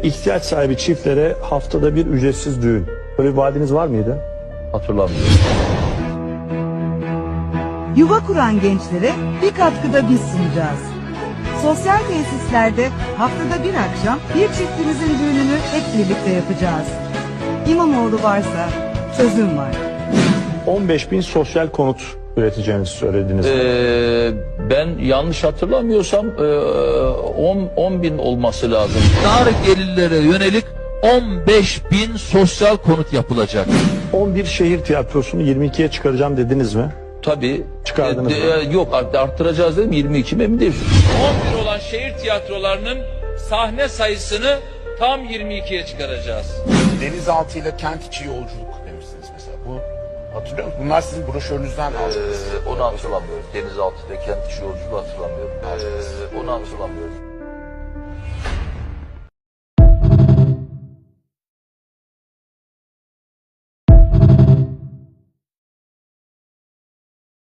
İhtiyaç sahibi çiftlere haftada bir ücretsiz düğün. Böyle bir vaadiniz var mıydı? Hatırlamıyorum. Yuva kuran gençlere bir katkıda biz sunacağız. Sosyal tesislerde haftada bir akşam bir çiftimizin düğününü hep birlikte yapacağız. İmamoğlu varsa çözüm var. 15.000 sosyal konut üreteceğinizi söylediniz. Ben yanlış hatırlamıyorsam 10 bin olması lazım. Dar gelirlere yönelik 15.000 sosyal konut yapılacak. 11 şehir tiyatrosunu 22'ye çıkaracağım dediniz mi? Tabii. Çıkardınız mı? Yok, arttıracağız dedim, 22 mi emin değilim. 11 olan şehir tiyatrolarının sahne sayısını tam 22'ye çıkaracağız. Denizaltı ile kent içi yolculuk demişsiniz mesela. Bu hatırlıyor musunuz? Bunlar sizin broşürünüzden aldınız. Onu hatırlamıyorum. Denizaltı'da kent içi yolculuğu hatırlamıyorum. Onu hatırlamıyorum.